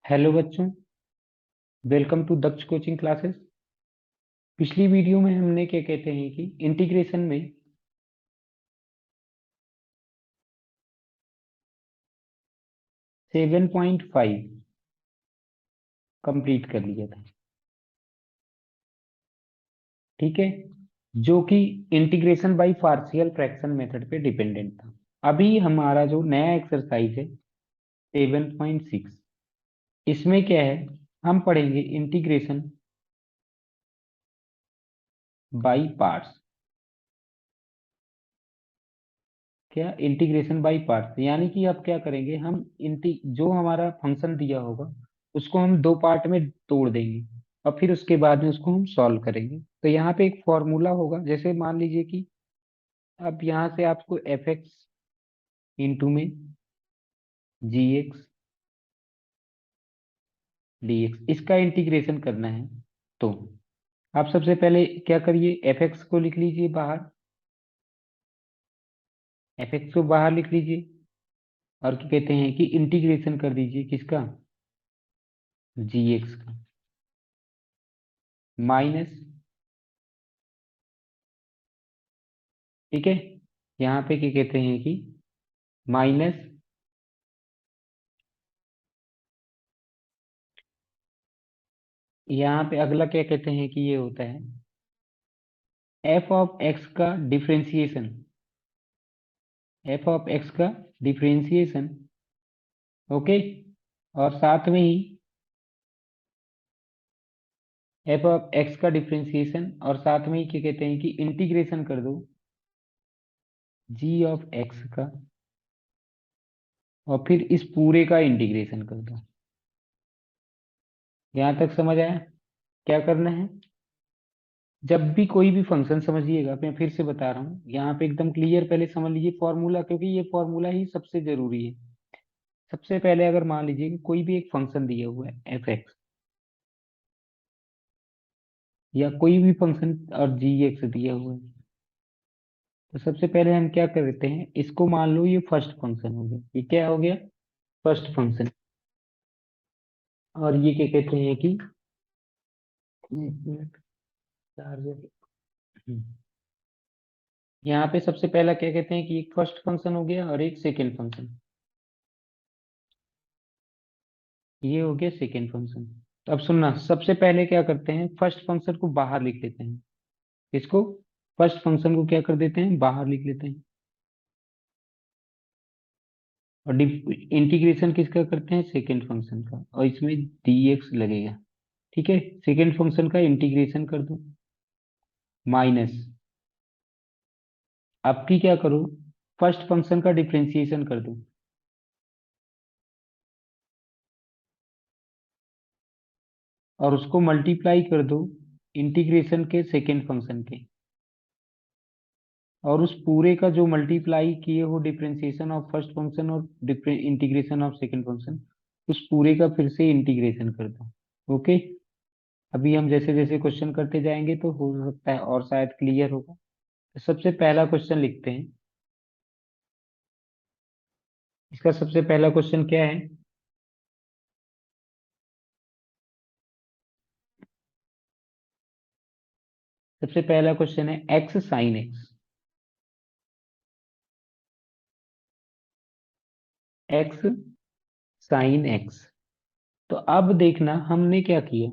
Hello बच्चों, welcome to Daksh coaching classes. पिछली video में हमने क्या कहते हैं कि इंटीग्रेशन में 7.5 कंप्लीट कर लिया था। ठीक है, जो कि integration by partial fraction method पे डिपेंडेंट था। अभी हमारा जो नया एक्सरसाइज है 7.6, इसमें क्या है, हम पढ़ेंगे इंटीग्रेशन बाय पार्ट्स। क्या इंटीग्रेशन बाय पार्ट्स यानी कि अब क्या करेंगे हम, जो हमारा फंक्शन दिया होगा उसको हम दो पार्ट में तोड़ देंगे और फिर उसके बाद में उसको हम सॉल्व करेंगे। तो यहाँ पे एक फॉर्मूला होगा, जैसे मान लीजिए कि अब यहाँ से आपको एफ एक्स इंटू में जी एक्स डी एक्स इसका इंटीग्रेशन करना है। तो आप सबसे पहले क्या करिए, एफ एक्स को लिख लीजिए बाहर, एफ एक्स को बाहर लिख लीजिए और क्या कहते हैं कि इंटीग्रेशन कर दीजिए किसका, जी एक्स का, माइनस, ठीक है, यहाँ पे क्या कहते हैं कि माइनस, यहाँ पे अगला क्या कहते हैं कि ये होता है एफ ऑफ एक्स का डिफरेंशिएशन, एफ ऑफ एक्स का डिफरेंशिएशन। ओके, और साथ में ही एफ ऑफ एक्स का डिफरेंशिएशन और साथ में ही क्या कहते हैं कि इंटीग्रेशन कर दो जी ऑफ एक्स का, और फिर इस पूरे का इंटीग्रेशन कर दो। यहाँ तक समझ आया? क्या करना है, जब भी कोई भी फंक्शन समझिएगा, मैं फिर से बता रहा हूँ, यहाँ पे एकदम क्लियर पहले समझ लीजिए फॉर्मूला, क्योंकि ये फॉर्मूला ही सबसे जरूरी है। सबसे पहले अगर मान लीजिए कि कोई भी एक फंक्शन दिया हुआ है एफ एक्स, या कोई भी फंक्शन और जी एक्स दिया हुआ है, तो सबसे पहले हम क्या करते हैं, इसको मान लो ये फर्स्ट फंक्शन हो गया, ये क्या हो गया, फर्स्ट फंक्शन। और ये क्या कहते हैं कि एक मिनट, चार्जर, यहाँ पे सबसे पहला क्या कहते हैं कि एक फर्स्ट फंक्शन हो गया और एक सेकेंड फंक्शन, ये हो गया सेकेंड फंक्शन। तो अब सुनना, सबसे पहले क्या करते हैं, फर्स्ट फंक्शन को बाहर लिख लेते हैं। इसको, फर्स्ट फंक्शन को क्या कर देते हैं, बाहर लिख लेते हैं, और इंटीग्रेशन किसका करते हैं, सेकेंड फंक्शन का, और इसमें dx लगेगा। ठीक है, सेकेंड फंक्शन का इंटीग्रेशन कर दो, माइनस, अब की क्या करो, फर्स्ट फंक्शन का डिफरेंशिएशन कर दो, और उसको मल्टीप्लाई कर दो इंटीग्रेशन के सेकेंड फंक्शन के, और उस पूरे का जो मल्टीप्लाई किए हो डिफरेंशिएशन ऑफ फर्स्ट फंक्शन और इंटीग्रेशन ऑफ सेकेंड फंक्शन, उस पूरे का फिर से इंटीग्रेशन कर दो। ओके, अभी हम जैसे जैसे क्वेश्चन करते जाएंगे तो हो सकता है और शायद क्लियर होगा। तो सबसे पहला क्वेश्चन लिखते हैं, इसका सबसे पहला क्वेश्चन क्या है, सबसे पहला क्वेश्चन है x sine x, x sine x. तो अब देखना हमने क्या किया,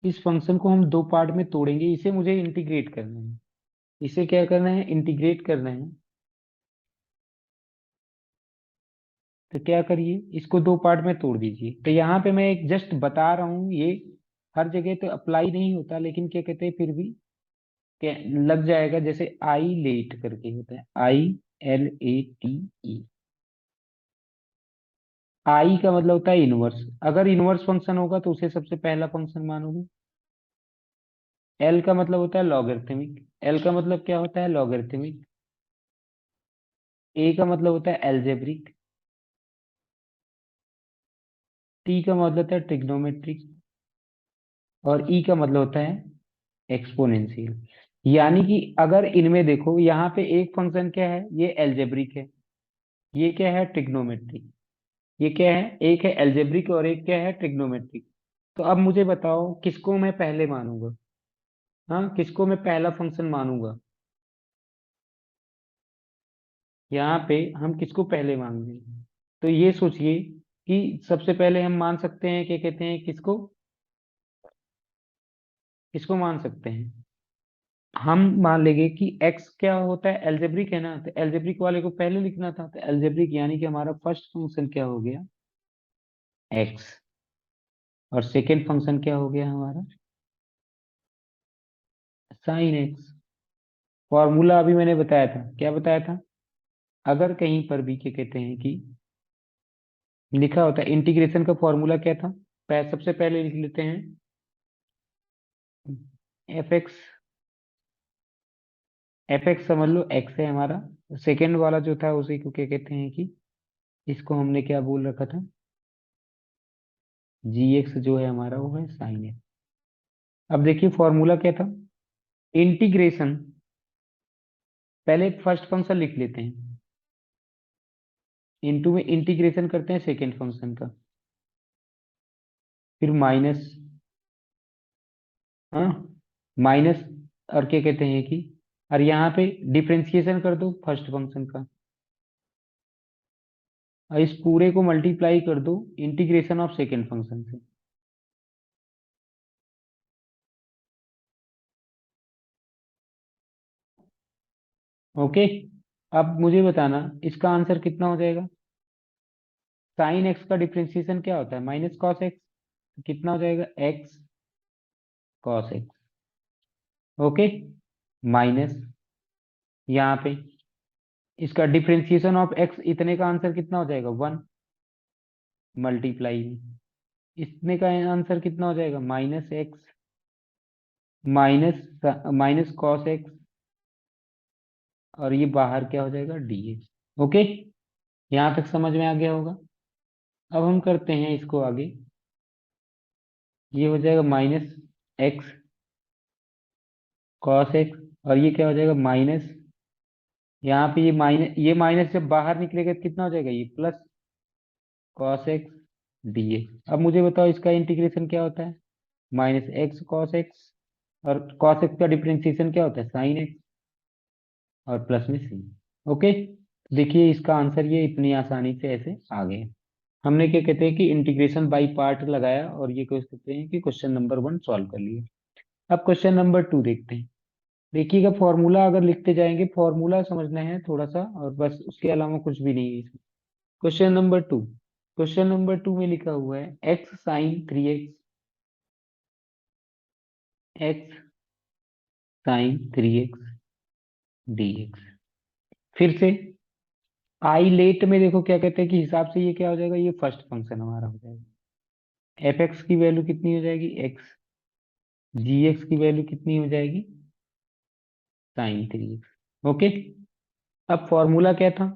इस फंक्शन को हम दो पार्ट में तोड़ेंगे, इसे मुझे इंटीग्रेट करना है, इसे क्या करना है, इंटीग्रेट करना है। तो क्या करिए, इसको दो पार्ट में तोड़ दीजिए। तो यहाँ पे मैं एक जस्ट बता रहा हूँ, ये हर जगह तो अप्लाई नहीं होता, लेकिन क्या कहते हैं फिर भी क्या लग जाएगा, जैसे आई लेट करके होता है, ILATE, आई का मतलब होता है इनवर्स। अगर इनवर्स फंक्शन होगा तो उसे सबसे पहला फंक्शन मानोगे। एल का मतलब होता है लॉगरिथमिक, एल का मतलब क्या होता है, लॉगरिथमिक। ए का मतलब होता है एल्जेब्रिक, टी का मतलब होता है ट्रिग्नोमेट्रिक, और ई का मतलब होता है एक्सपोनेंशियल। यानी कि अगर इनमें देखो, यहाँ पे एक फंक्शन क्या है, ये एल्जेब्रिक है, ये क्या है, ट्रिग्नोमेट्रिक। ये क्या है, एक है एल्जेब्रिक और एक क्या है ट्रिग्नोमेट्रिक। तो अब मुझे बताओ किसको मैं पहले मानूंगा। हाँ, किसको मैं पहला फंक्शन मानूंगा। यहाँ पे हम किसको पहले मानेंगे। तो ये सोचिए कि सबसे पहले हम मान सकते हैं, क्या कहते हैं, किसको, किसको मान सकते हैं। हम मान लेंगे कि x क्या होता है, एल्जेब्रिक है ना, तो एल्जेब्रिक वाले को पहले लिखना था, तो एल्जेब्रिक यानी कि हमारा फर्स्ट फंक्शन क्या हो गया, x। और सेकेंड फंक्शन क्या हो गया हमारा, साइन x। फॉर्मूला अभी मैंने बताया था, क्या बताया था, अगर कहीं पर भी क्या कहते हैं कि लिखा होता है इंटीग्रेशन का फॉर्मूला क्या था, सबसे पहले लिख लेते हैं एफ एक्स। एफ एक्स समझ लो एक्स है हमारा। सेकेंड वाला जो था उसी को क्या कहते हैं कि, इसको हमने क्या बोल रखा था, जी एक्स जो है हमारा वो है साइन एक्स। अब देखिए फॉर्मूला क्या था, इंटीग्रेशन, पहले फर्स्ट फंक्शन लिख लेते हैं, इनटू में इंटीग्रेशन करते हैं सेकेंड फंक्शन का, फिर माइनस, हाँ, माइनस, और क्या कहते हैं कि, और यहाँ पे डिफरेंशिएशन कर दो फर्स्ट फंक्शन का, और इस पूरे को मल्टीप्लाई कर दो इंटीग्रेशन ऑफ सेकेंड फंक्शन से। ओके। अब मुझे बताना इसका आंसर कितना हो जाएगा। साइन एक्स का डिफरेंशिएशन क्या होता है, माइनस कॉस एक्स, कितना हो जाएगा, x cos x. Okay, minus, यहाँ पे इसका डिफरेंशिएशन ऑफ एक्स, इतने का आंसर कितना हो जाएगा, वन, मल्टीप्लाई में इतने का आंसर कितना हो जाएगा, minus x, minus, minus cos x, और ये बाहर क्या हो जाएगा, डी एक्स। ओके, यहाँ तक समझ में आ गया होगा। अब हम करते हैं इसको आगे, ये हो जाएगा माइनस एक्स कॉस एक्स, और ये क्या हो जाएगा, माइनस, यहाँ पे ये माइनस जब बाहर निकलेगा तो कितना हो जाएगा, ये plus cos x d x. अब मुझे बताओ इसका इंटीग्रेशन क्या होता है, माइनस एक्स कॉस एक्स, और कॉस एक्स का डिफरेंशिएशन क्या होता है, साइन एक्स, और प्लस में सी। ओके, देखिए इसका आंसर ये इतनी आसानी से ऐसे आ गया। हमने क्या कहते हैं कि इंटीग्रेशन बाय पार्ट लगाया, और ये कह सकते हैं कि क्वेश्चन नंबर 1 सॉल्व कर लिया। अब क्वेश्चन नंबर 2 देखते हैं। देखिएगा फॉर्मूला अगर लिखते जाएंगे, फॉर्मूला समझना है थोड़ा सा, और बस उसके अलावा कुछ भी नहीं है इसमें। क्वेश्चन नंबर 2, क्वेश्चन नंबर 2 में लिखा हुआ है x sine 3x, x sine 3x dx। फिर से आई लेट में देखो क्या कहते हैं कि हिसाब से ये क्या हो जाएगा, ये फर्स्ट फंक्शन हमारा हो जाएगा। एफ एक्स की वैल्यू कितनी हो जाएगी, एक्स, जी एक्स की वैल्यू कितनी हो जाएगी, साइन 3x। ओके। अब फॉर्मूला क्या था,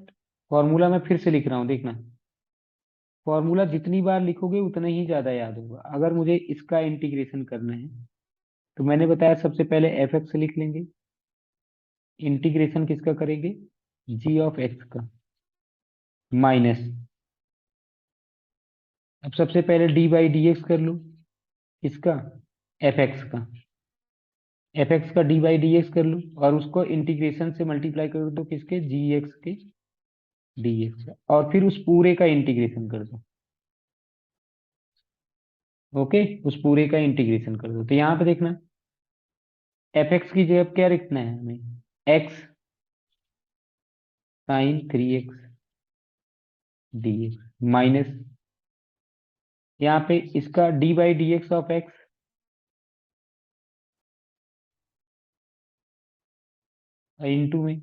फॉर्मूला मैं फिर से लिख रहा हूँ, देखना, फॉर्मूला जितनी बार लिखोगे उतना ही ज्यादा याद होगा। अगर मुझे इसका इंटीग्रेशन करना है, तो मैंने बताया सबसे पहले एफ एक्स लिख लेंगे, इंटीग्रेशन किसका करेंगे, जी ऑफ एक्स का, माइनस, अब सबसे पहले डी बाई डी एक्स कर लो, किसका, एफ एक्स का, एफ एक्स का डी बाई डी एक्स कर लो, और उसको इंटीग्रेशन से मल्टीप्लाई कर दो किसके, जी एक्स के डी एक्स का, और फिर उस पूरे का इंटीग्रेशन कर दो। ओके, उस पूरे का इंटीग्रेशन कर दो, तो यहाँ पे देखना एफ एक्स की जगह क्या लिखना है हमें, x sine 3x d x, minus, यहाँ पे इसका d by d x of x, into में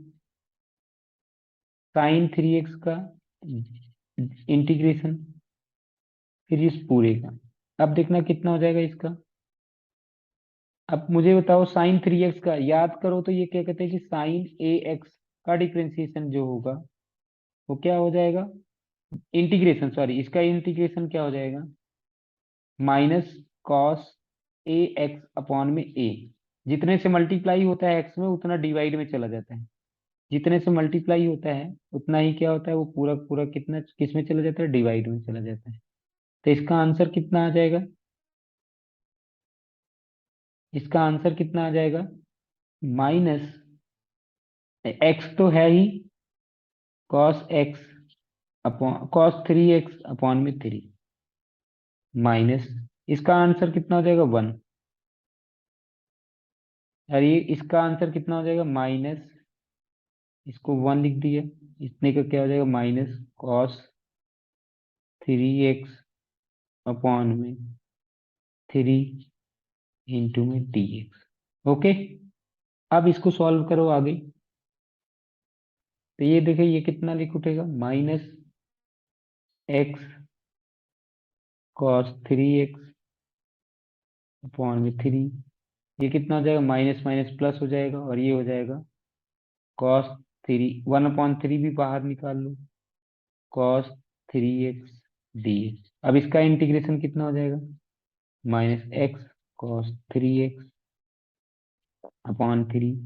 साइन 3x का इंटीग्रेशन, फिर इस पूरे का। अब देखना कितना हो जाएगा इसका। अब मुझे बताओ साइन 3x का याद करो, तो ये क्या कहते हैं कि साइन ए एक्स का डिफरेंशिएशन जो होगा वो क्या हो जाएगा, इंटीग्रेशन, सॉरी, इसका इंटीग्रेशन क्या हो जाएगा, minus cos A x upon में ए, जितने से मल्टीप्लाई होता है एक्स में उतना डिवाइड में चला जाता है। जितने से मल्टीप्लाई होता है उतना ही क्या होता है, वो पूरा पूरा कितना किस में चला जाता है, डिवाइड में चला जाता है। तो इसका आंसर कितना आ जाएगा, इसका आंसर कितना आ जाएगा, माइनस एक्स तो है ही, cos x upon cos 3x upon में 3, माइनस इसका आंसर कितना हो जाएगा 1। और ये इसका आंसर कितना हो जाएगा, माइनस, इसको 1 लिख दिया, इतने का क्या हो जाएगा, माइनस कॉस 3x अपॉन में 3 × में dx। ओके, अब इसको सॉल्व करो आगे। तो ये देखिए ये कितना लिख उठेगा, minus x cos 3x upon में 3, ये कितना हो जाएगा, माइनस माइनस प्लस हो जाएगा, और ये हो जाएगा कॉस 1/3 भी बाहर निकाल लो, cos 3x dx। अब इसका इंटीग्रेशन कितना हो जाएगा, minus x cos 3x upon 3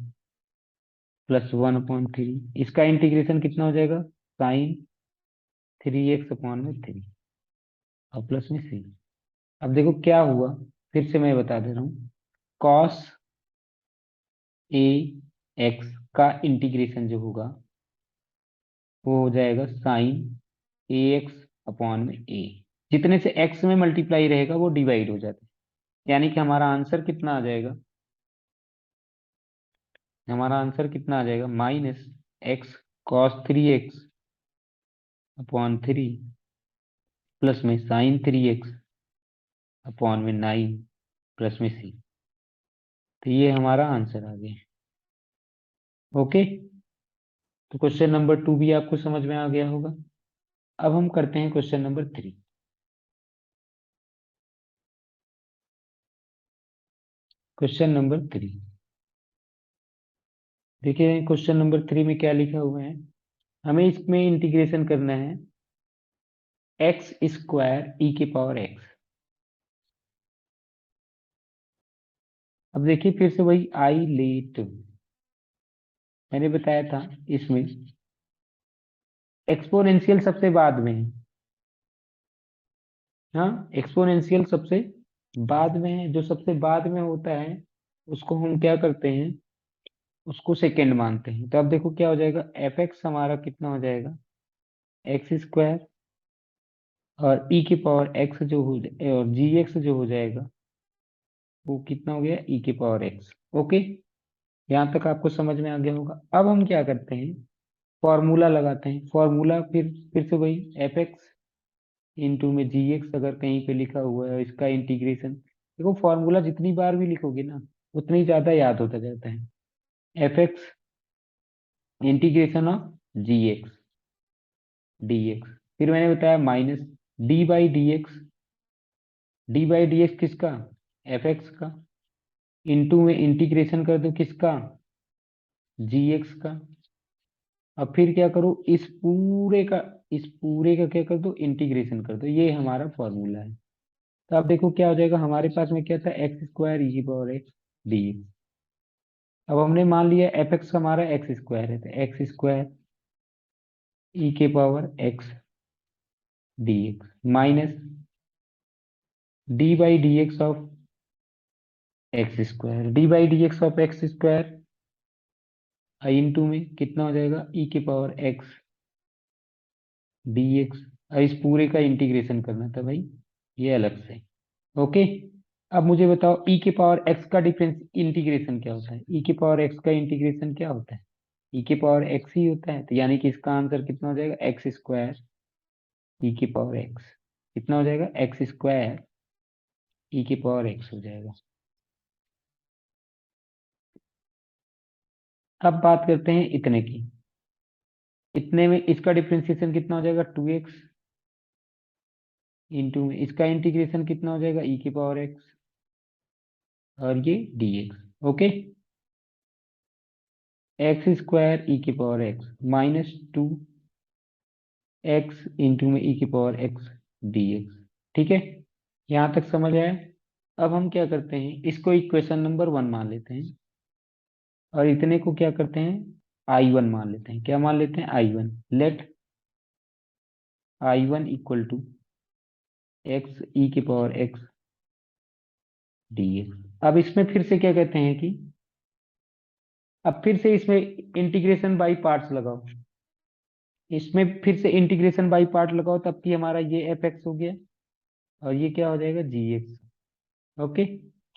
plus 1/3, इसका इंटीग्रेशन कितना हो जाएगा, साइन 3x अपॉन में 3 और प्लस में c। अब देखो क्या हुआ, फिर से मैं बता दे रहा हूँ, कॉस ए एक्स का इंटीग्रेशन जो होगा वो हो जाएगा साइन ए एक्स अपॉन में ए, जितने से एक्स में मल्टीप्लाई रहेगा वो डिवाइड हो जाता है। यानी कि हमारा आंसर कितना आ जाएगा, हमारा आंसर कितना आ जाएगा, minus x cos 3x upon 3 plus में साइन 3x अपॉन में 9 प्लस में c। तो ये हमारा आंसर आ गया। ओके, तो क्वेश्चन नंबर 2 भी आपको समझ में आ गया होगा। अब हम करते हैं क्वेश्चन नंबर 3। क्वेश्चन नंबर 3, देखिए क्वेश्चन नंबर 3 में क्या लिखा हुआ है, हमें इसमें इंटीग्रेशन करना है एक्स स्क्वायर ई के पावर एक्स। अब देखिए फिर से वही आई लेट, मैंने बताया था इसमें एक्सपोनेंशियल सबसे बाद में है। हाँ, एक्सपोनेंशियल सबसे बाद में है, जो सबसे बाद में होता है उसको हम क्या करते हैं, उसको सेकेंड मानते हैं। तो अब देखो क्या हो जाएगा, एफ एक्स हमारा कितना हो जाएगा, एक्स स्क्वायर, और ई के पावर एक्स जो हो और जी एक्स जो हो जाएगा वो कितना हो गया, ई के पावर एक्स। ओके, यहाँ तक आपको समझ में आ गया होगा। अब हम क्या करते हैं, फॉर्मूला लगाते हैं। फॉर्मूला फिर से वही एफ एक्स इंटू में जी एक्स अगर कहीं पे लिखा हुआ है, इसका इंटीग्रेशन, देखो फॉर्मूला जितनी बार भी लिखोगे ना उतनी ज्यादा याद होता जाता है। F x integration of g x d x, फिर मैंने बताया minus d by d x, d by d x किसका, एफ एक्स का, इंटू में इंटीग्रेशन कर दो किसका, जी एक्स का। अब फिर क्या करो, इस पूरे का क्या कर दो, इंटीग्रेशन कर दो, ये हमारा फॉर्मूला है। तो अब देखो क्या हो जाएगा, हमारे पास में क्या था, एक्स स्क्वायर ई की पावर एक्स डी। अब हमने मान लिया एफ एक्स हमारा एक्स स्क्वायर है, तो एक्स स्क्वायर ई के power x d x minus d by d x of x square, D by d x of x square I into में कितना हो जाएगा, ई के पावर एक्स डी एक्स। और इस पूरे का इंटीग्रेशन करना था भाई, ये अलग से। ओके, अब मुझे बताओ ई के पावर एक्स का डिफरेंस इंटीग्रेशन क्या होता है, ई के पावर एक्स का इंटीग्रेशन क्या होता है, ई के पावर एक्स ही होता है। तो यानी कि इसका आंसर कितना हो जाएगा, एक्स स्क्वायर ई की पावर एक्स, कितना हो जाएगा, एक्स स्क्वायर ई की पावर एक्स हो जाएगा। अब बात करते हैं इतने की, इतने में इसका डिफ्रेंसिएशन कितना हो जाएगा, 2x इंटू में इसका इंटीग्रेशन कितना हो जाएगा, ई की पावर एक्स और ये dx। Okay, x square e की power x minus 2x into में ई की पावर एक्स dx। ठीक है, यहाँ तक समझ आया। अब हम क्या करते हैं, इसको इक्वेशन नंबर 1 मान लेते हैं, और इतने को क्या करते हैं, I1 मान लेते हैं। क्या मान लेते हैं? I1। Let I1 equal to x e की पावर एक्स dx। अब इसमें फिर से क्या कहते हैं कि अब फिर से इसमें इंटीग्रेशन बाई पार्ट्स लगाओ। इसमें फिर से इंटीग्रेशन बाई पार्ट लगाओ, तब कि हमारा ये एफ एक्स हो गया और ये क्या हो जाएगा? जी एक्स। ओके।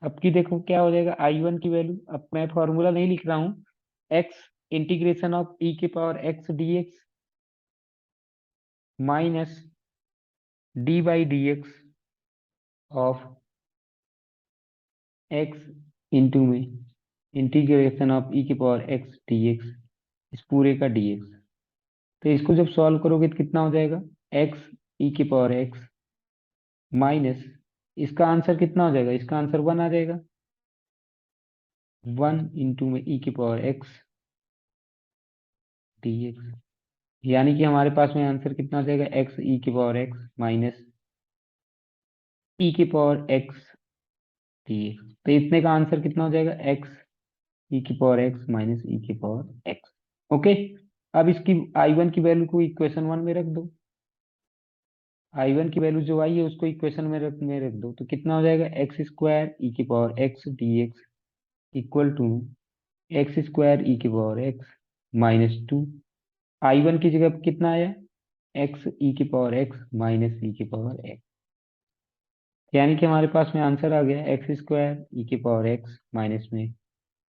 अब की देखो क्या हो जाएगा? I1 की वैल्यू, अब मैं फॉर्मूला नहीं लिख रहा हूँ, एक्स इंटीग्रेशन ऑफ ई के power x d x minus d by d x of x into में इंटीग्रेशन ऑफ ई की पावर एक्स डी एक्स, इस पूरे का dx। तो इसको जब सॉल्व करोगे तो कितना हो जाएगा? एक्स ई की पावर एक्स माइनस, इसका आंसर कितना हो जाएगा? इसका आंसर 1 आ जाएगा। 1 इंटू में ई की पावर एक्स dx, यानी कि हमारे पास में आंसर कितना हो जाएगा? एक्स ई की पावर एक्स माइनस ई की पावर एक्स dx। तो इतने का आंसर कितना हो जाएगा? एक्स ई की पावर एक्स माइनस ई की पावर एक्स। ओके। अब इसकी I1 की वैल्यू को इक्वेशन 1 में रख दो। I1 की वैल्यू जो आई है उसको इक्वेशन में रख दो, तो कितना हो जाएगा? एक्स स्क्वायर ई की power x d x equal to x square e की पावर एक्स -2। I1 की जगह पे कितना आया? एक्स ई की पावर एक्स माइनस ई की पावर एक्स, यानी कि हमारे पास में आंसर आ गया एक्स स्क्वायर ई की पावर एक्स माइनस में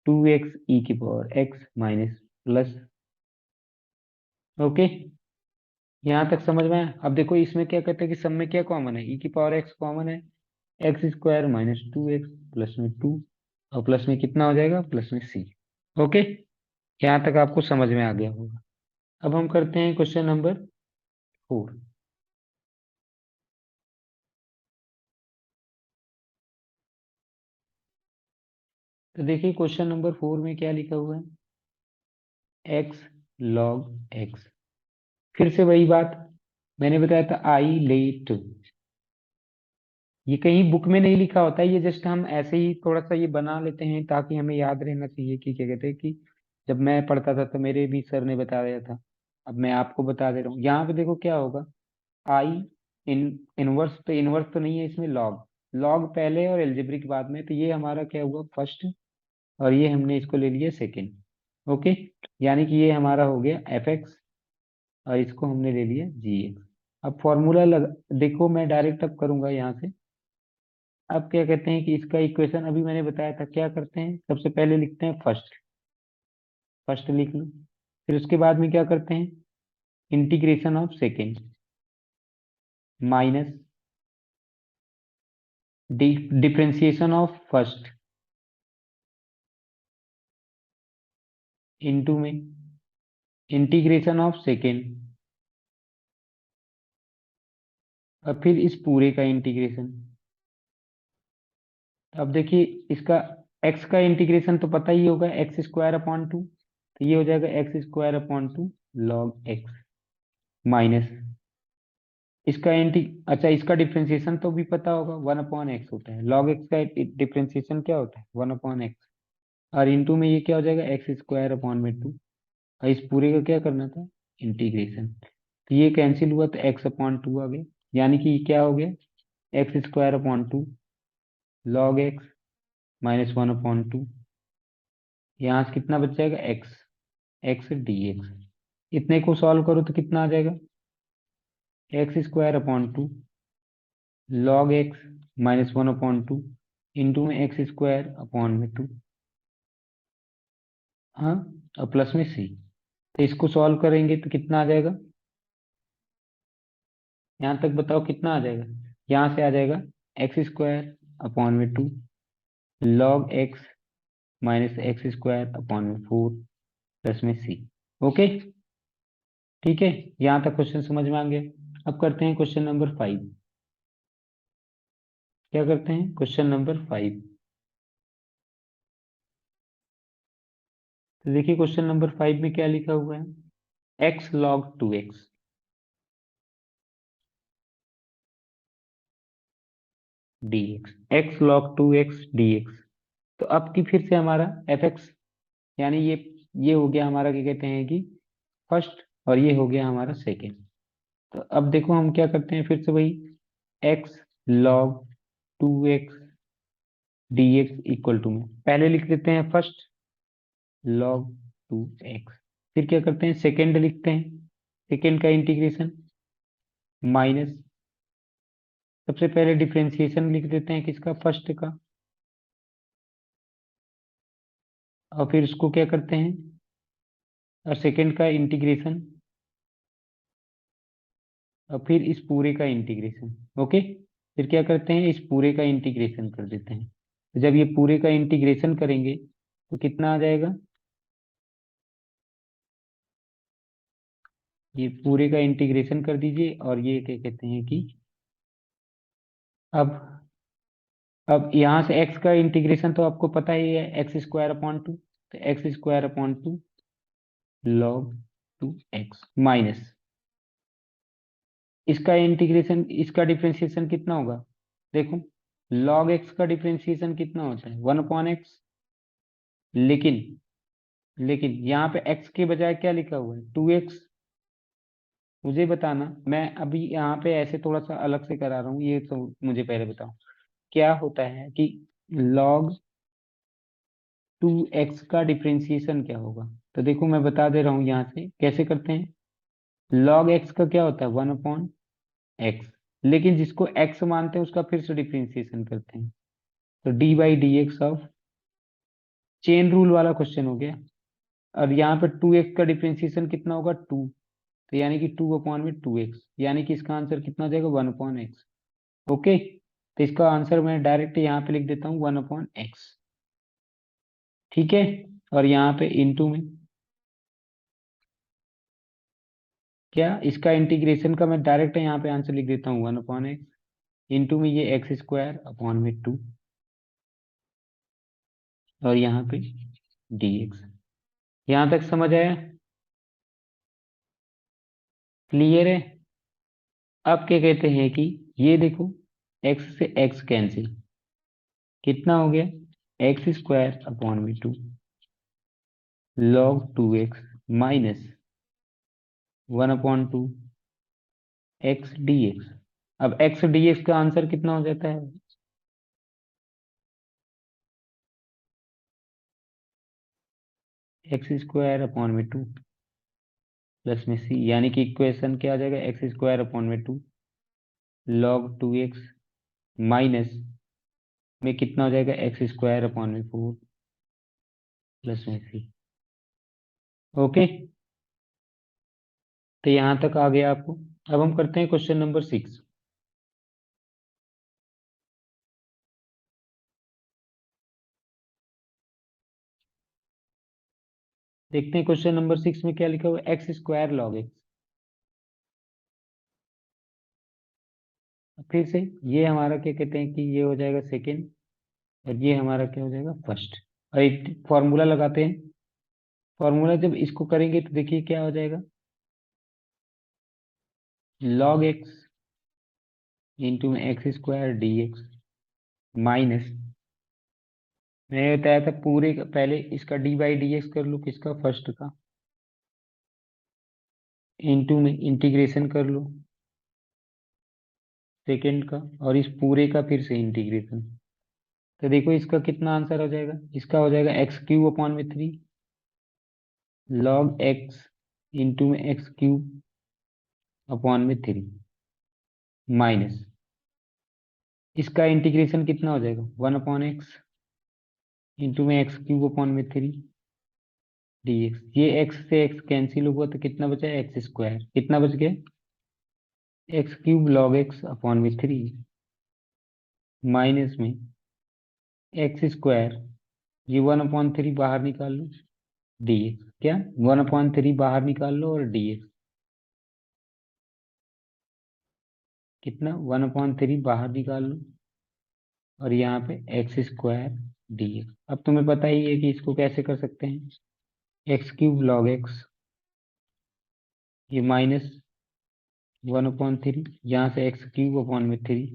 2x ई की power x minus plus. Okay. यहाँ तक समझ में आया? अब देखो इसमें क्या कहते हैं कि सब में क्या कॉमन है? ई की पावर एक्स कॉमन है, एक्स स्क्वायर -2x प्लस में 2, और प्लस में कितना हो जाएगा? प्लस में c। ओके। यहाँ तक आपको समझ में आ गया होगा। अब हम करते हैं क्वेश्चन नंबर 4। तो देखिए क्वेश्चन नंबर 4 में क्या लिखा हुआ है? X log x. फिर से वही बात मैंने बताया था, आई लेट। ये कहीं बुक में नहीं लिखा होता है, ये जस्ट हम ऐसे ही थोड़ा सा ये बना लेते हैं ताकि हमें याद रहना चाहिए कि क्या कहते हैं कि जब मैं पढ़ता था तो मेरे भी सर ने बताया था। अब मैं आपको बता दे रहा हूँ। यहाँ पे देखो क्या होगा, आई इन इनवर्स, तो इनवर्स तो नहीं है इसमें, लॉग। लॉग पहले और एल्जेब्रिक बाद में, तो ये हमारा क्या हुआ? फर्स्ट, और ये हमने इसको ले लिया सेकेंड। ओके। यानी कि ये हमारा हो गया एफ एक्स, और इसको हमने ले लिया जी एक्स। अब फॉर्मूला देखो मैं डायरेक्ट अब करूंगा यहाँ से। अब क्या कहते हैं कि इसका इक्वेशन अभी मैंने बताया था, क्या करते हैं सबसे पहले लिखते हैं फर्स्ट। फर्स्ट लिख लो। फिर उसके बाद में क्या करते हैं? Integration of second minus differentiation of first into में इंटीग्रेशन ऑफ सेकेंड, और फिर इस पूरे का इंटीग्रेशन। अब देखिए इसका एक्स का इंटीग्रेशन तो पता ही होगा, एक्स स्क्वायर अपॉन 2, तो ये हो जाएगा x square upon 2 log x minus इसका इंटी अच्छा, इसका डिफरेंशिएशन तो भी पता होगा, 1/x होता है। लॉग एक्स का डिफरेंशिएशन क्या होता है? 1/x। और इंटू में ये क्या हो जाएगा? एक्स स्क्वायर अपॉन में 2, और इस पूरे का क्या करना था? इंटीग्रेशन। तो ये कैंसिल हुआ तो एक्स अपॉन 2 आ गया, यानी कि ये क्या हो गया? X square upon 2 log x -1/2। यहाँ से कितना बच जाएगा? X, x d x. इतने को सॉल्व करो तो कितना आ जाएगा? X square upon 2 log x -1/2 into में एक्स स्क्वायर अपॉन में 2, हाँ, और प्लस में सी। तो इसको सॉल्व करेंगे तो कितना आ जाएगा? यहाँ तक बताओ कितना आ जाएगा? यहाँ से आ जाएगा एक्स स्क्वायर अपॉन में 2 log x x square upon में 4 प्लस में सी। ओके। ठीक है। यहाँ तक क्वेश्चन समझ में आ गया। अब करते हैं क्वेश्चन नंबर 5। क्या करते हैं? Question number 5। तो देखिए क्वेश्चन नंबर 5 में क्या लिखा हुआ है? X log 2x dx, x log 2x dx। तो अब की फिर से हमारा एफ एक्स, यानी ये ये हो गया हमारा क्या कहते हैं कि फर्स्ट, और ये हो गया हमारा सेकेंड। तो अब देखो हम क्या करते हैं, फिर से वही x log 2x dx equal to में पहले लिख देते हैं फर्स्ट लॉग 2x, फिर क्या करते हैं सेकेंड लिखते हैं, सेकेंड का इंटीग्रेशन माइनस, सबसे पहले डिफरेंशिएशन लिख देते हैं किसका, फर्स्ट का, और फिर उसको क्या करते हैं, और सेकेंड का इंटीग्रेशन, और फिर इस पूरे का इंटीग्रेशन। ओके, फिर क्या करते हैं, इस पूरे का इंटीग्रेशन कर देते हैं। तो जब ये पूरे का इंटीग्रेशन करेंगे तो कितना आ जाएगा, ये पूरे का इंटीग्रेशन कर दीजिए, और ये क्या कहते हैं कि अब अब यहाँ से x का इंटीग्रेशन तो आपको पता ही है, एक्स स्क्वायर अपॉन टू, तो x square upon two log 2x minus इसका इंटीग्रेशन, इसका डिफरेंशिएशन कितना होगा, देखो log x का डिफरेंशिएशन कितना होता है, 1/x। लेकिन लेकिन यहाँ पे x के बजाय क्या लिखा हुआ है, 2x। मुझे बताना, मैं अभी यहाँ पे ऐसे थोड़ा सा अलग से करा रहा हूँ, ये तो मुझे पहले बताओ क्या होता है कि log 2x का डिफरेंशिएशन क्या होगा। तो देखो मैं बता दे रहा हूँ यहाँ से कैसे करते हैं, log x का क्या होता है, 1/x, लेकिन जिसको x मानते हैं उसका फिर से डिफरेंशिएशन करते हैं, तो d/dx ऑफ, चेन रूल वाला क्वेश्चन हो गया। और यहाँ पे 2x का डिफरेंशिएशन कितना होगा, 2, तो यानी कि 2/2x, यानी कि इसका आंसर कितना हो जाएगा, 1/x। ओके, तो इसका आंसर मैं डायरेक्ट यहाँ पे लिख देता हूँ 1/x। ठीक है, और यहाँ पे इनटू में क्या, इसका इंटीग्रेशन का मैं डायरेक्ट यहाँ पे आंसर लिख देता हूँ 1/x, इंटू में ये एक्स स्क्वायर अपॉन में 2, और यहाँ पे dx। यहाँ तक समझ आया, क्लियर है। अब क्या कहते हैं कि ये देखो, x से x कैंसिल, कितना हो गया, एक्स स्क्वायर अपॉन में 2 log 2x minus 1/2 x dx। अब x dx का आंसर कितना हो जाता है, एक्स स्क्वायर अपॉन में 2 प्लस में c, यानी कि इक्वेशन क्या आ जाएगा, एक्स स्क्वायर अपॉन में 2 लॉग 2x माइनस में कितना हो जाएगा, एक्स स्क्वायर अपॉन में 4 प्लस में c। ओके, तो यहाँ तक आ गया आपको। अब हम करते हैं क्वेश्चन नंबर 6। देखते हैं क्वेश्चन नंबर 6 में क्या लिखा हुआ है, एक्स स्क्वायर लॉग एक्स। फिर से ये हमारा क्या कहते हैं कि ये हो जाएगा सेकेंड, और ये हमारा क्या हो जाएगा, फर्स्ट। और एक फॉर्मूला लगाते हैं, फॉर्मूला जब इसको करेंगे तो देखिए क्या हो जाएगा, लॉग एक्स इंटू में x square D x minus, मैंने बताया था पूरे का, पहले इसका d/dx कर लो, किसका, फर्स्ट का, इंटू में इंटीग्रेशन कर लो सेकेंड का, और इस पूरे का फिर से इंटीग्रेशन। तो देखो इसका कितना आंसर हो जाएगा, इसका हो जाएगा x³ अपॉन में 3 लॉग एक्स इंटू में x³ अपॉन में 3 माइनस, इसका इंटीग्रेशन कितना हो जाएगा, 1/x इंटू में x³ अपॉन में 3 dx। ये x से x कैंसिल हुआ तो कितना बचा, एक्स स्क्वायर, कितना बच गया, x³ लॉग एक्स अपॉन में 3 माइनस में एक्स स्क्वायर, ये 1/3 बाहर निकाल लो dx, क्या 1/3 बाहर निकाल लो, और dx कितना, 1/3 बाहर निकाल लो, और यहाँ पे एक्स स्क्वायर dx। अब तुम्हें पता ही है कि इसको कैसे कर सकते हैं, x³ लॉग एक्स, ये माइनस 1/3, यहाँ से x³ अपॉन में 3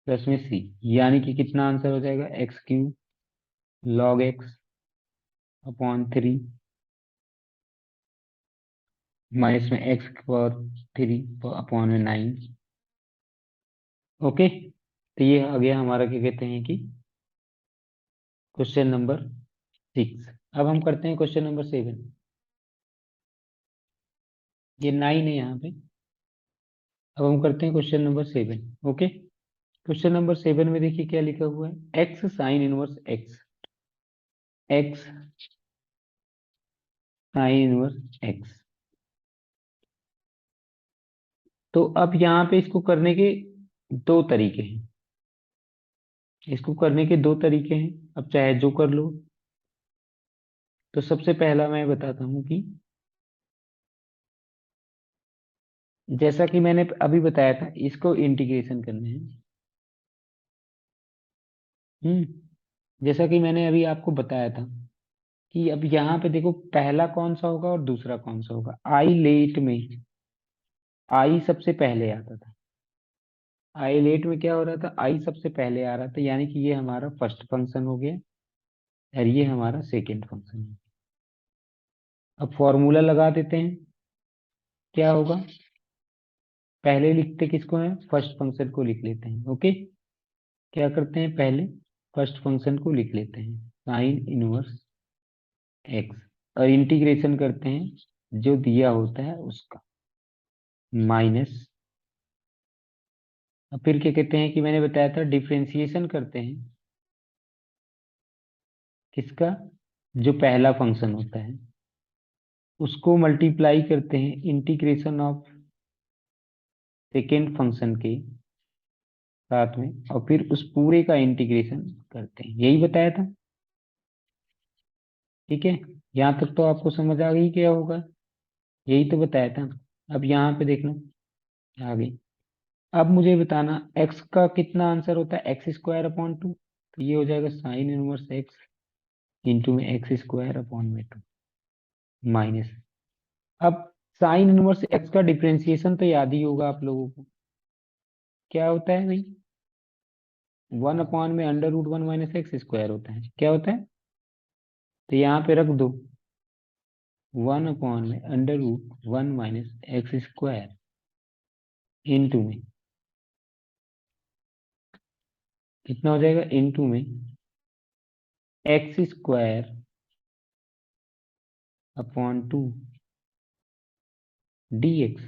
प्लस में c, यानी कि कितना आंसर हो जाएगा, x³ log x upon 3 minus में एक्स की पावर 3 अपॉन में 9। ओके, तो ये आ गया हमारा क्या कहते हैं कि क्वेश्चन नंबर 6। अब हम करते हैं क्वेश्चन नंबर 7। ये 9 है यहाँ पे। अब हम करते हैं question number 7। Okay, question number 7 में देखिए क्या लिखा हुआ है, x sine inverse x, x sine inverse x. तो अब यहाँ पे इसको करने के दो तरीके हैं, इसको करने के दो तरीके हैं, अब चाहे जो कर लो। तो सबसे पहला मैं बताता हूँ कि जैसा कि मैंने अभी बताया था, इसको इंटीग्रेशन करना है। जैसा कि मैंने अभी आपको बताया था कि अब यहाँ पे देखो पहला कौन सा होगा और दूसरा कौन सा होगा। आई लेट में आई सबसे पहले आता था, आई लेट में क्या हो रहा था, आई सबसे पहले आ रहा था, यानी कि ये हमारा फर्स्ट फंक्शन हो गया और ये हमारा सेकेंड फंक्शन है। अब फॉर्मूला लगा देते हैं, क्या होगा, पहले लिखते किसको है, फर्स्ट फंक्शन को लिख लेते हैं। ओके, क्या करते हैं, पहले फर्स्ट फंक्शन को लिख लेते हैं, साइन इनवर्स एक्स, और इंटीग्रेशन करते हैं जो दिया होता है उसका, माइनस। अब फिर क्या कहते हैं कि मैंने बताया था डिफरेंशिएशन करते हैं किसका, जो पहला फंक्शन होता है उसको मल्टीप्लाई करते हैं इंटीग्रेशन ऑफ सेकेंड फंक्शन के साथ में, और फिर उस पूरे का इंटीग्रेशन करते हैं, यही बताया था। ठीक है, यहाँ तक तो आपको समझ आ गई क्या होगा, यही तो बताया था। अब यहाँ पे देखना आगे, अब मुझे बताना x का कितना आंसर होता है, एक्स स्क्वायर अपॉन 2, तो ये हो जाएगा साइन इनवर्स एक्स इंटू में एक्स स्क्वायर अपॉन में 2 माइनस। अब साइन इनवर्स एक्स का डिफरेंशिएशन तो याद ही होगा आप लोगों को, क्या होता है भाई, 1 अपॉन में under root 1 minus x square होता है, क्या होता है, तो यहाँ पे रख दो 1 अपॉन में under root 1 minus x square into में कितना हो जाएगा, इंटू में एक्स स्क्वायर अपॉन 2 dx।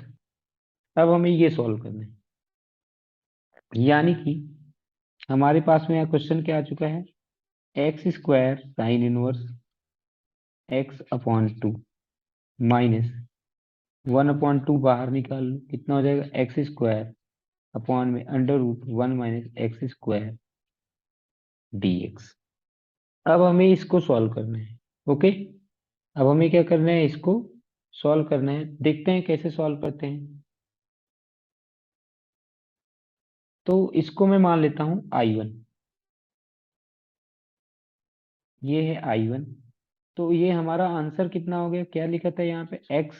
अब हमें ये सॉल्व करना है, यानी कि हमारे पास में यहाँ क्वेश्चन क्या आ चुका है, x square sine inverse x upon 2 minus 1/2 बाहर निकाल लो, कितना हो जाएगा, एक्स स्क्वायर अपॉन में under root 1 minus x square dx। अब हमें इसको सॉल्व करना है। ओके, अब हमें क्या करना है, इसको सॉल्व करना है, देखते हैं कैसे सॉल्व करते हैं। तो इसको मैं मान लेता हूं I1, ये है I1। तो ये हमारा आंसर कितना हो गया, क्या लिखा था यहाँ पे, x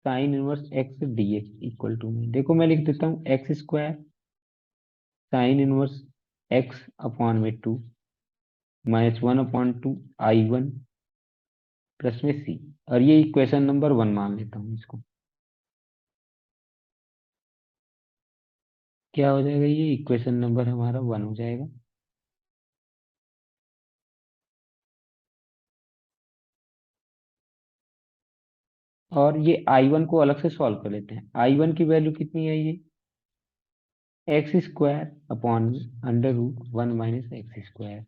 sine inverse x dx equal to में, देखो मैं लिख देता हूँ x square sine inverse x upon में 2 माइनस 1/2 I1 प्लस में सी, और ये इक्वेशन नंबर 1 मान लेता हूँ इसको। क्या हो जाएगा, ये इक्वेशन नंबर हमारा 1 हो जाएगा। और ये I1 को अलग से सॉल्व कर लेते हैं, I1 की वैल्यू कितनी है, ये x square upon under root 1 minus x square.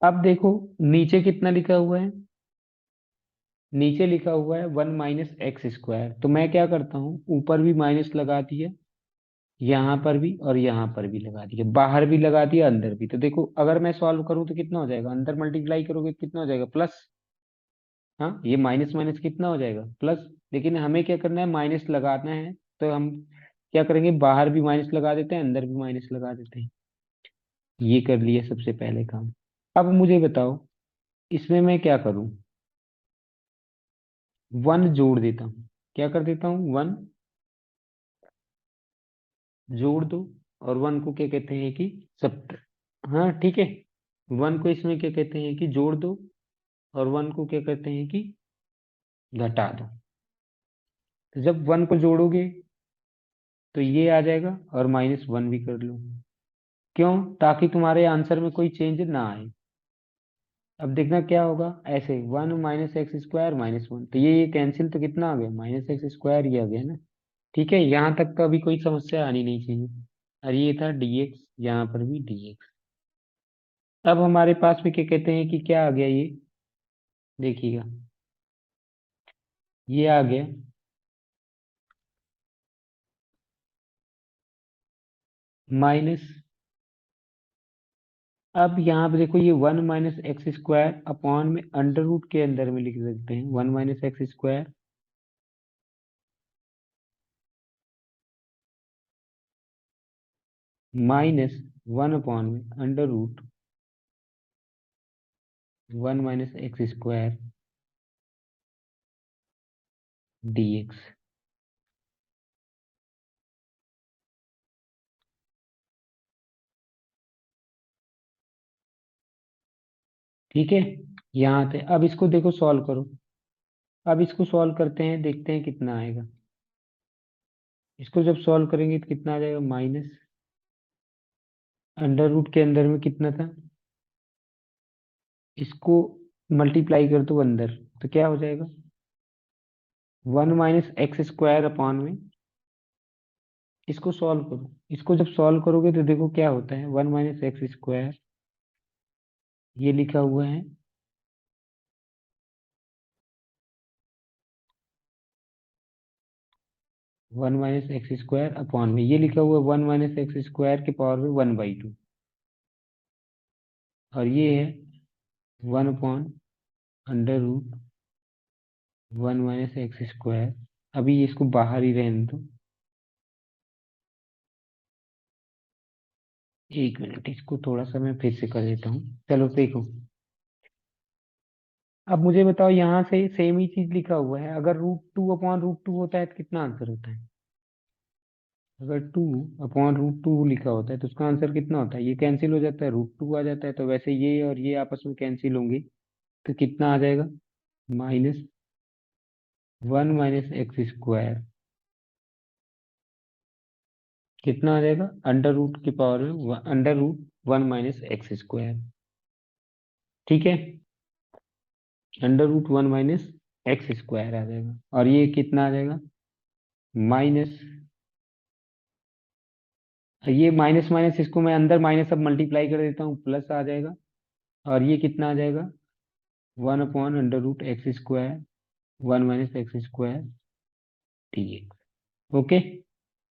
अब देखो नीचे कितना लिखा हुआ है, नीचे लिखा हुआ है 1 माइनस एक्स स्क्वायर, तो मैं क्या करता हूँ, ऊपर भी माइनस लगा दिया, यहाँ पर भी और यहाँ पर भी लगा दिया, बाहर भी लगा दिया अंदर भी। तो देखो अगर मैं सॉल्व करूँ तो कितना हो जाएगा, अंदर मल्टीप्लाई करोगे कितना हो जाएगा, प्लस। हाँ, ये माइनस माइनस कितना हो जाएगा, प्लस। लेकिन हमें क्या करना है, माइनस लगाना है, तो हम क्या करेंगे, बाहर भी माइनस लगा देते हैं, अंदर भी माइनस लगा देते हैं। ये कर लिया सबसे पहले काम। अब मुझे बताओ इसमें मैं क्या करूं, 1 जोड़ देता हूँ, क्या कर देता हूँ, 1 जोड़ दो, और 1 को क्या कहते हैं कि सब, हाँ ठीक है, 1 को इसमें क्या कहते हैं कि जोड़ दो, और 1 को क्या कहते हैं कि घटा दो। तो जब 1 को जोड़ोगे तो ये आ जाएगा, और -1 भी कर लो। क्यों? ताकि तुम्हारे आंसर में कोई चेंज ना आए। अब देखना क्या होगा, ऐसे 1 - x² -1, तो ये कैंसिल, तो कितना आ गया, -x², ये आ गया ना। ठीक है, यहाँ तक का भी कोई समस्या आनी नहीं चाहिए। और ये था dx, यहाँ पर भी dx। अब हमारे पास में क्या कहते हैं कि क्या आ गया ये, देखिएगा, ये आ गया माइनस। अब यहाँ पे देखो, ये 1 - x² अपॉन में अंडर रूट के अंदर में लिख सकते हैं, 1 - x² -1 अपॉन में अंडर रूट 1 - x² dx। ठीक है, यहाँ थे। अब इसको देखो, सॉल्व करो। अब इसको सॉल्व करते हैं, देखते हैं कितना आएगा। इसको जब सॉल्व करेंगे तो कितना आ जाएगा, माइनस अंडर रूट के अंदर में कितना था, इसको मल्टीप्लाई कर दो अंदर, तो क्या हो जाएगा, 1 - x² अपॉन में, इसको सॉल्व करो। इसको जब सॉल्व करोगे तो देखो क्या होता है, 1 - x², ये लिखा हुआ है 1 - x² अपॉन में, ये लिखा हुआ है 1 - x² के पावर में 1/2, और ये है 1/√1 - x²। अभी इसको बाहर ही रहने दो, 1 मिनट, इसको थोड़ा सा मैं फिर से कर देता हूँ। चलो देखो, अब मुझे बताओ, यहाँ से सेम ही चीज लिखा हुआ है, अगर √2/√2 होता है तो कितना आंसर होता है, अगर 2/√2 लिखा होता है तो उसका आंसर कितना होता है, ये कैंसिल हो जाता है, √2 आ जाता है, तो वैसे ये और ये आपस में कैंसिल होंगे, तो कितना आ जाएगा, -1 - x², कितना आ जाएगा, अंडर रूट के पावर में √1 - x²। ठीक है, √1 - x² आ जाएगा, और ये कितना आ जाएगा, माइनस, ये माइनस माइनस, इसको मैं अंदर माइनस अब मल्टीप्लाई कर देता हूँ, प्लस आ जाएगा, और ये कितना आ जाएगा, 1/√x², 1 - x² dx। ओके,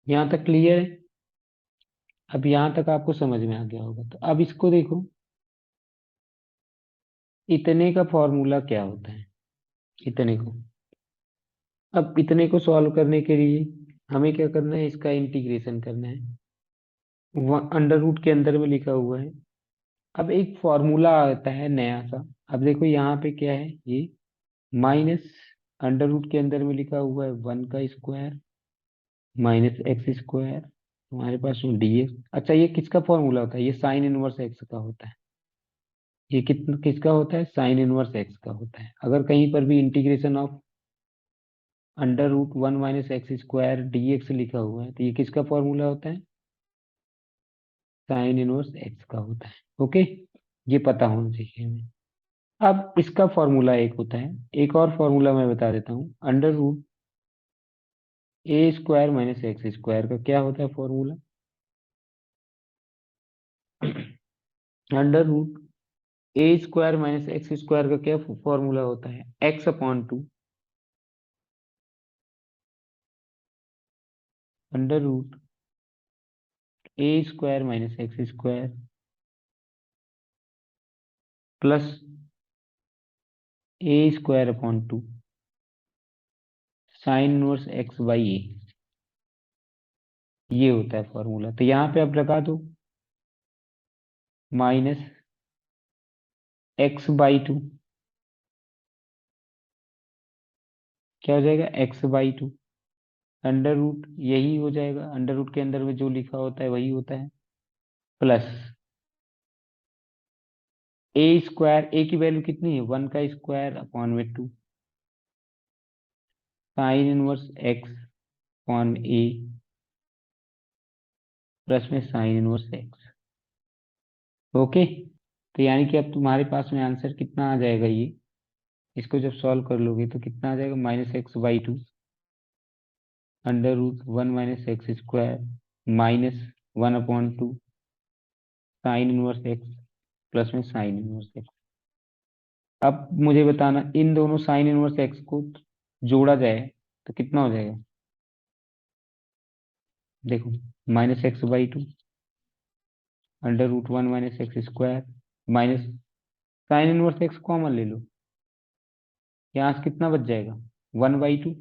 यहाँ तक क्लियर है? अब यहाँ तक आपको समझ में आ गया होगा, तो अब इसको देखो, इतने का फॉर्मूला क्या होता है, इतने को, अब इतने को सॉल्व करने के लिए हमें क्या करना है, इसका इंटीग्रेशन करना है, अंडर रूट के अंदर में लिखा हुआ है। अब एक फॉर्मूला आता है नया सा, अब देखो यहाँ पे क्या है, ये माइनस अंडर रूट के अंदर में लिखा हुआ है 1 का स्क्वायर -x², हमारे पास dx। अच्छा, ये किसका फॉर्मूला होता है, ये साइन इनवर्स एक्स का होता है। ये किसका होता है, साइन इनवर्स एक्स का होता है। अगर कहीं पर भी इंटीग्रेशन ऑफ √1 - x² dx लिखा हुआ है, तो ये किसका फॉर्मूला होता है, साइन इनवर्स एक्स का होता है। ओके, ये पता होना चाहिए हमें। अब इसका फॉर्मूला एक होता है, एक और फॉर्मूला मैं बता देता हूँ, √a² - x² का क्या होता है फॉर्मूला, √a² - x² का क्या फॉर्मूला होता है, x/2 √a² - x² plus a²/2 sine inverse x/a, ये होता है फॉर्मूला। तो यहाँ पे आप लगा दो, -x/2, क्या हो जाएगा, x/2, अंडर रूट यही हो जाएगा, अंडर रूट के अंदर में जो लिखा होता है वही होता है, प्लस a², a की वैल्यू कितनी है, 1 का स्क्वायर अपॉन में 2, साइन इनवर्स एक्स अपॉन ए प्लस में साइन इनवर्स एक्स। ओके, तो यानी कि अब तुम्हारे पास में आंसर कितना आ जाएगा ये, इसको जब सॉल्व कर लोगे तो कितना आ जाएगा, -x/2 √1 - x² -1/2 sign inverse x plus में साइन इनवर्स एक्स। अब मुझे बताना, इन दोनों साइन इनवर्स एक्स को जोड़ा जाए तो कितना हो जाएगा। देखो, -x/2 √1 - x² minus sign inverse x common ले लो, यहाँ से कितना बच जाएगा, 1/2,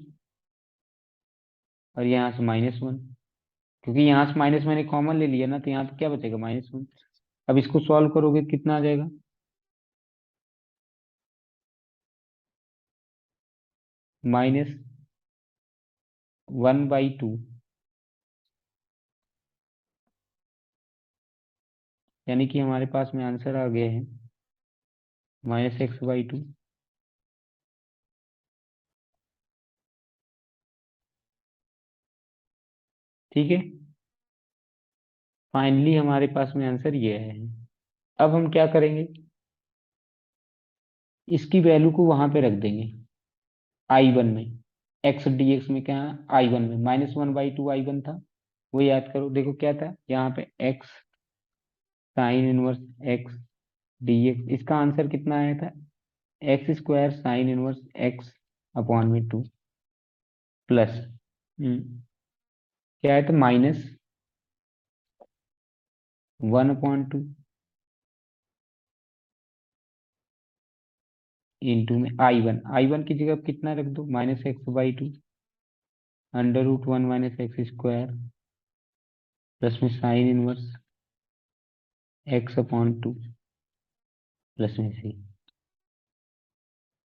और यहाँ से -1, क्योंकि यहाँ से माइनस मैंने कॉमन ले लिया ना, तो यहाँ पे क्या बचेगा, -1। अब इसको सॉल्व करोगे तो कितना आ जाएगा, -1/2, यानी कि हमारे पास में आंसर आ गया है -x/2। ठीक है, फाइनली हमारे पास में आंसर ये है। अब हम क्या करेंगे, इसकी वैल्यू को वहां पे रख देंगे I1 में, x dx में, क्या I1 में -1/2 I1 था, वो याद करो। देखो क्या था यहाँ पे, x sine inverse x dx, इसका आंसर कितना आया था, x² sine inverse x upon में 2 प्लस क्या है, तो -1/2 इंटू में I1 की जगह कितना रख दो, -x/2 √1 - x² प्लस में साइन इनवर्स x/2 प्लस में c।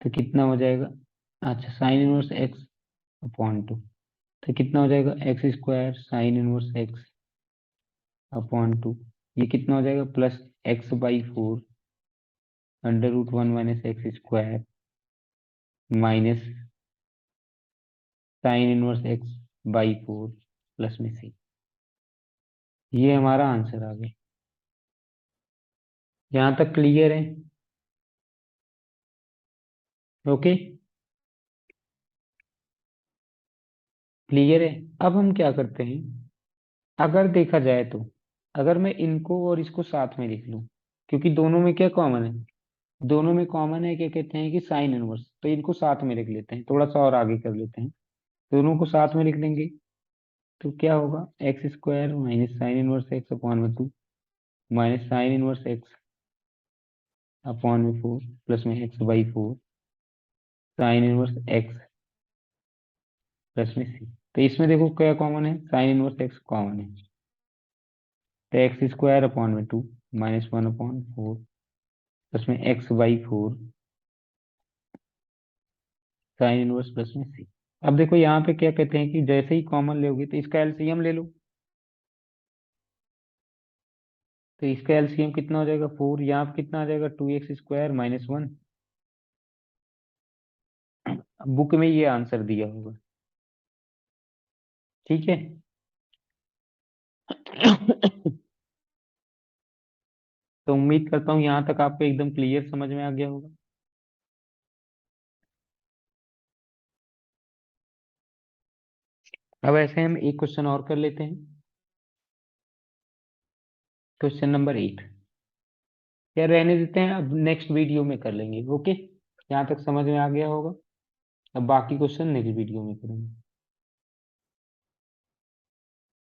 तो कितना हो जाएगा, अच्छा साइन इनवर्स x/2, तो कितना हो जाएगा, x² साइन इनवर्स x/2, ये कितना हो जाएगा, plus x/4 √1 - x² minus sine inverse x/4 plus में c। ये हमारा आंसर आ गया। यहाँ तक क्लियर है। ओके, क्लियर है। अब हम क्या करते हैं, अगर देखा जाए तो, अगर मैं इनको और इसको साथ में लिख लूं, क्योंकि दोनों में क्या कॉमन है, दोनों में कॉमन है, क्या कहते हैं कि साइन इनवर्स, तो इनको साथ में लिख लेते हैं, थोड़ा सा और आगे कर लेते हैं, दोनों को साथ में लिख लेंगे तो क्या होगा, x² minus sine inverse x upon में 2 minus sine inverse x upon में 4 प्लस में x/4 sine inverse x plus में c। तो इसमें देखो क्या कॉमन है, साइन इनवर्स x कॉमन है, तो x² अपॉन में 2 -1/4 प्लस में x/4 साइन इनवर्स प्लस में c। अब देखो यहाँ पे क्या कहते हैं कि जैसे ही कॉमन लोगे तो इसका एलसीएम ले लो, तो इसका एलसीएम कितना हो जाएगा, 4, यहाँ पे कितना आ जाएगा, 2x² -1। बुक में ये आंसर दिया होगा। ठीक है। तो उम्मीद करता हूँ यहाँ तक आपको एकदम क्लियर समझ में आ गया होगा। अब ऐसे हम एक क्वेश्चन और कर लेते हैं, क्वेश्चन नंबर 8। क्या रहने देते हैं, अब नेक्स्ट वीडियो में कर लेंगे। ओके, यहाँ तक समझ में आ गया होगा, अब बाकी क्वेश्चन नेक्स्ट वीडियो में करेंगे।